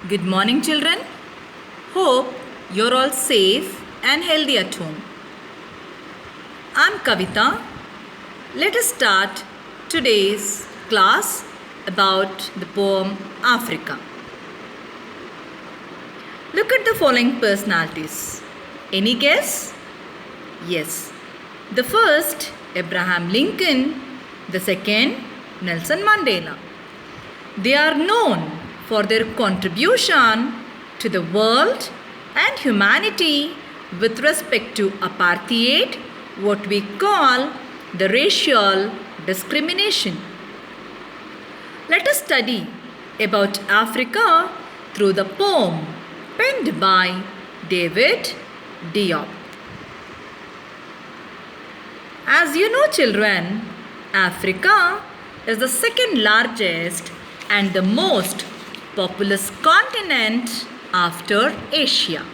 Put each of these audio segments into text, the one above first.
Good morning, children. Hope you're all safe and healthy at home. I'm Kavita. Let us start today's class about the poem Africa. Look at the following personalities. Any guess? Yes. The first, Abraham Lincoln. The second, Nelson Mandela. They are known for their contribution to the world and humanity with respect to apartheid, what we call the racial discrimination. Let us study about Africa through the poem penned by David Diop. As you know, children, Africa is the second largest and the most populous continent after Asia.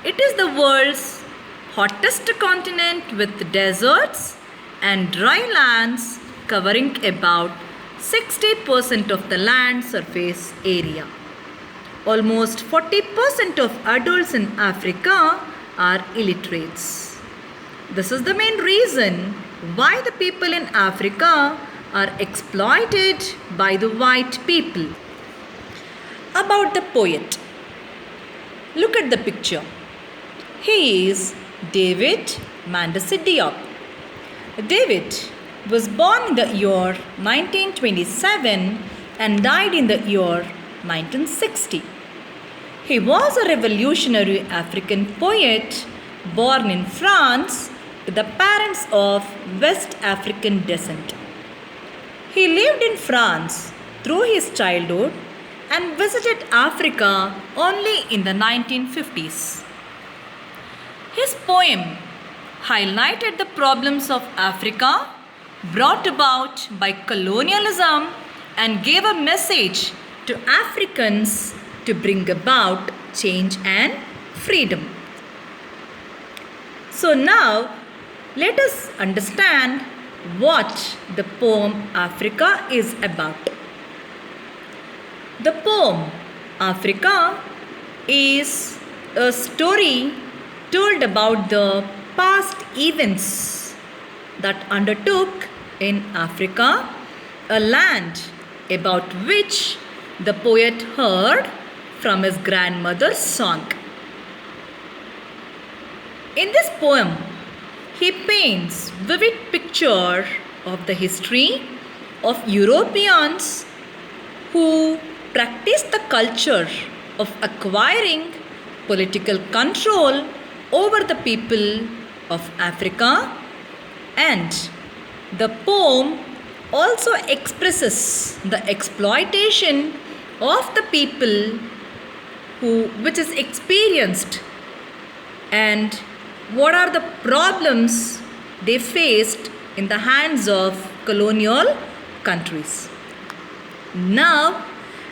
It is the world's hottest continent with deserts and dry lands covering about 60% of the land surface area. Almost 40% of adults in Africa are illiterates. This is the main reason why the people in Africa are exploited by the white people. About the poet. Look at the picture. He is David Mandela Diop. David was born in the year 1927 and died in the year 1960. He was a revolutionary African poet born in France to the parents of West African descent. He lived in France through his childhood and visited Africa only in the 1950s. His poem highlighted the problems of Africa brought about by colonialism and gave a message to Africans to bring about change and freedom. So now let us understand what the poem Africa is about. The poem Africa is a story told about the past events that undertook in Africa, a land about which the poet heard from his grandmother's song. In this poem, he paints vivid picture of the history of Europeans who practiced the culture of acquiring political control over the people of Africa, and the poem also expresses the exploitation of the people which is experienced and what are the problems they faced in the hands of colonial countries. Now,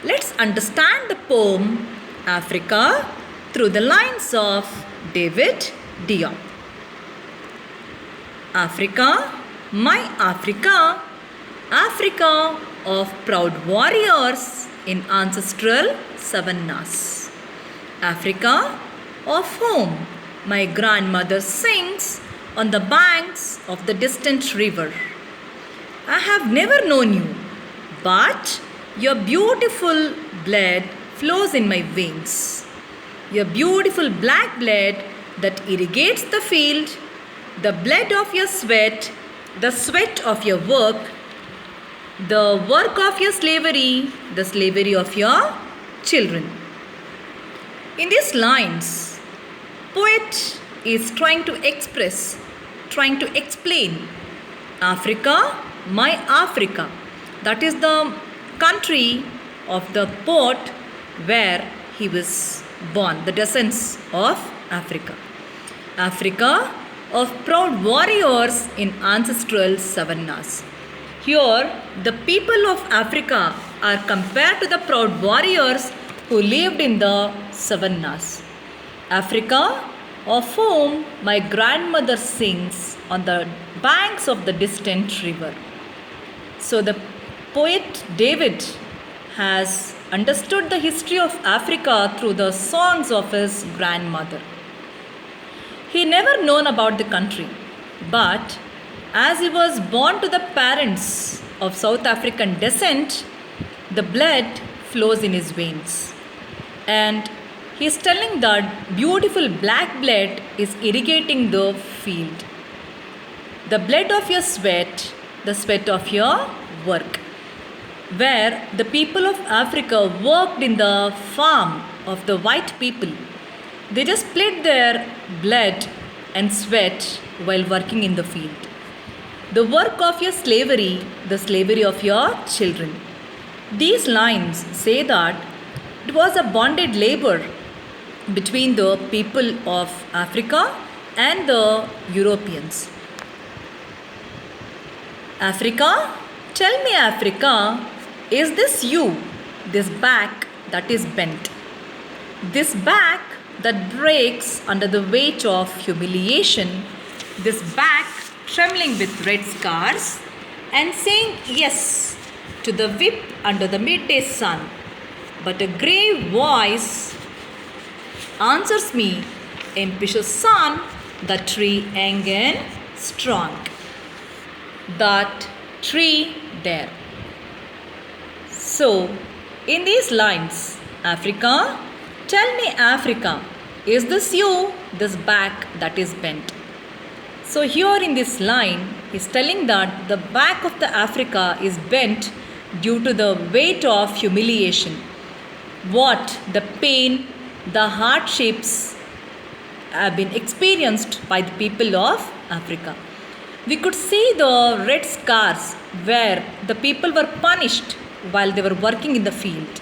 let's understand the poem Africa through the lines of David Diop. Africa, my Africa, Africa of proud warriors in ancestral savannas. Africa of whom my grandmother sings on the banks of the distant river. I have never known you, but your beautiful blood flows in my veins. Your beautiful black blood that irrigates the field, the blood of your sweat, the sweat of your work, the work of your slavery, the slavery of your children. In these lines, poet is trying to explain Africa, my Africa. That is the country of the poet where he was born, the descendants of Africa. Africa of proud warriors in ancestral savannas. Here, the people of Africa are compared to the proud warriors who lived in the savannas. Africa, of whom my grandmother sings on the banks of the distant river. So the poet David has understood the history of Africa through the songs of his grandmother. He never known about the country, but as he was born to the parents of South African descent, the blood flows in his veins. And he is telling that beautiful black blood is irrigating the field. The blood of your sweat, the sweat of your work. Where the people of Africa worked in the farm of the white people. They just split their blood and sweat while working in the field. The work of your slavery, the slavery of your children. These lines say that it was a bonded labor between the people of Africa and the Europeans. Africa, tell me Africa, is this you, this back that is bent? This back that breaks under the weight of humiliation, this back trembling with red scars and saying yes to the whip under the midday sun. But a grave voice answers me, ambitious son, the tree young and strong. That tree there. So, in these lines, Africa, tell me Africa, is this you, this back that is bent? So here in this line, he is telling that the back of the Africa is bent due to the weight of humiliation. What the pain, the hardships have been experienced by the people of Africa. We could see the red scars where the people were punished while they were working in the field.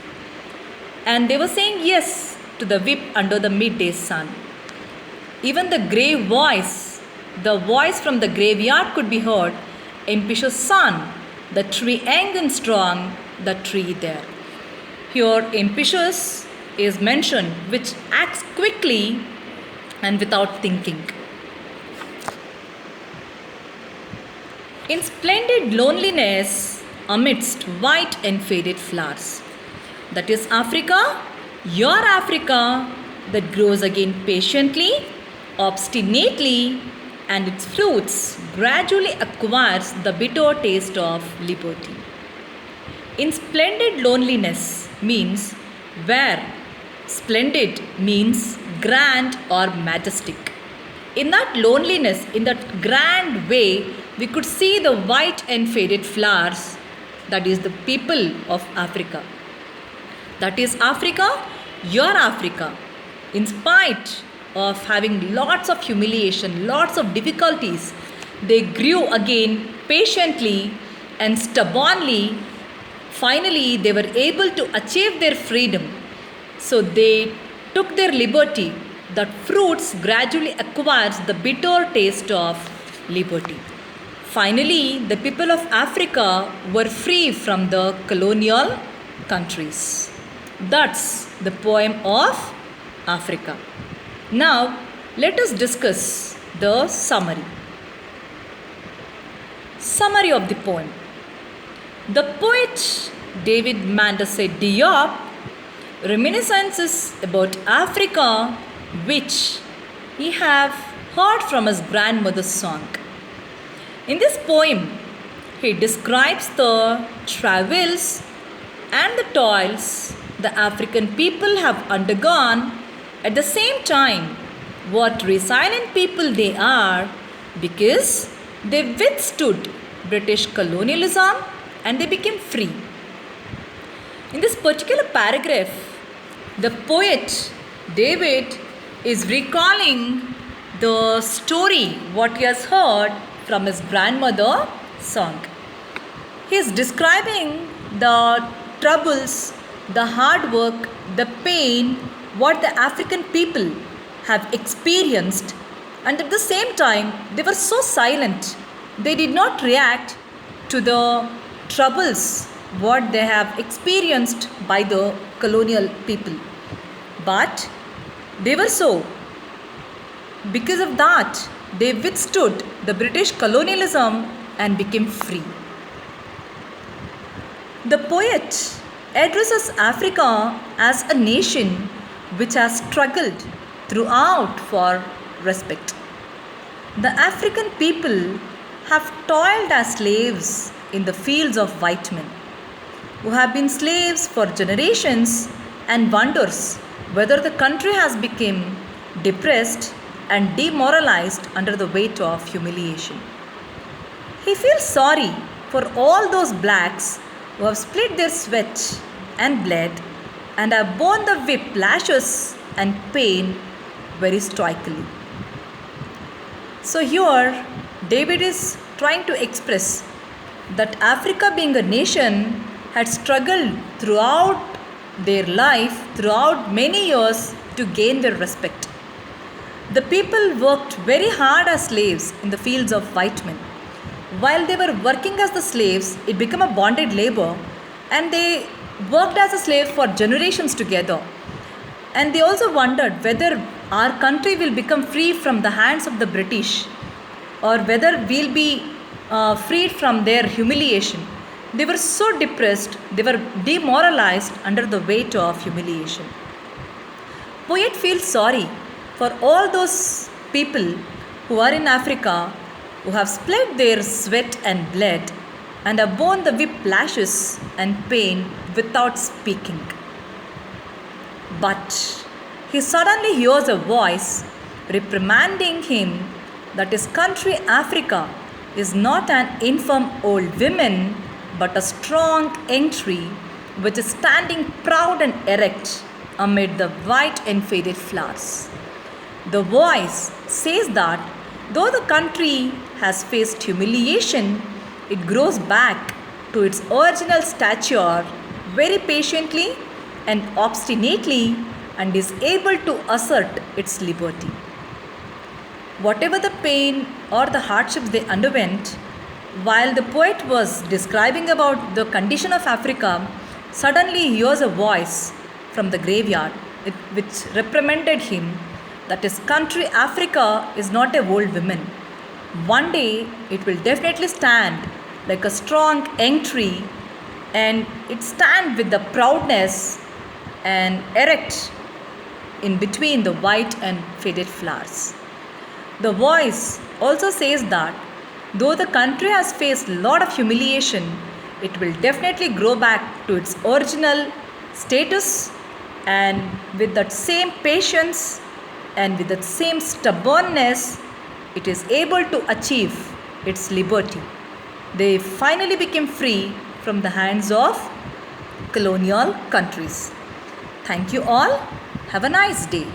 And they were saying yes to the whip under the midday sun. Even the grave voice, the voice from the graveyard could be heard, ambitious son, the tree young and strong, the tree there. Here ambitious is mentioned, which acts quickly and without thinking. In splendid loneliness amidst white and faded flowers. That is Africa, your Africa that grows again patiently, obstinately, and its fruits gradually acquires the bitter taste of liberty. In splendid loneliness means where splendid means grand or majestic. In that loneliness, in that grand way, we could see the white and faded flowers, that is the people of Africa. That is Africa, your Africa. In spite of having lots of humiliation, lots of difficulties, they grew again patiently and stubbornly. Finally, they were able to achieve their freedom. So they took their liberty. That fruits gradually acquires the bitter taste of liberty. Finally, the people of Africa were free from the colonial countries. That's the poem of Africa. Now, let us discuss the summary. Summary of the poem. The poet David Mandsae Diop reminiscences about Africa, which he have heard from his grandmother's song. In this poem, he describes the travels and the toils the African people have undergone. At the same time, what resilient people they are, because they withstood British colonialism and they became free. In this particular paragraph, the poet David is recalling the story what he has heard from his grandmother song. He is describing the troubles, the hard work, the pain what the African people have experienced, and at the same time they were so silent. They did not react to the troubles what they have experienced by the colonial people. But they were so. Because of that, they withstood the British colonialism and became free. The poet addresses Africa as a nation which has struggled throughout for respect. The African people have toiled as slaves in the fields of white men, who have been slaves for generations and wonders whether the country has become depressed and demoralized under the weight of humiliation. He feels sorry for all those blacks who have split their sweat and bled and have borne the whip lashes and pain very stoically. So, here David is trying to express that Africa, being a nation, had struggled throughout their life, throughout many years, to gain their respect. The people worked very hard as slaves in the fields of white men. While they were working as the slaves, it became a bonded labor, and they worked as a slave for generations together. And they also wondered whether our country will become free from the hands of the British, or whether we'll be freed from their humiliation. They were so depressed, they were demoralized under the weight of humiliation. Poet feels sorry for all those people who are in Africa, who have split their sweat and bled and have borne the whip lashes and pain without speaking. But he suddenly hears a voice reprimanding him that his country Africa is not an infirm old woman but a strong young tree which is standing proud and erect amid the white and faded flowers. The voice says that though the country has faced humiliation, it grows back to its original stature very patiently and obstinately and is able to assert its liberty. Whatever the pain or the hardships they underwent, while the poet was describing about the condition of Africa, suddenly he hears a voice from the graveyard which reprimanded him that his country Africa is not a old woman. One day it will definitely stand like a strong young tree, and it stand with the proudness and erect in between the white and faded flowers. The voice also says that though the country has faced a lot of humiliation, it will definitely grow back to its original status, and with that same patience and with that same stubbornness, it is able to achieve its liberty. They finally became free from the hands of colonial countries. Thank you all. Have a nice day.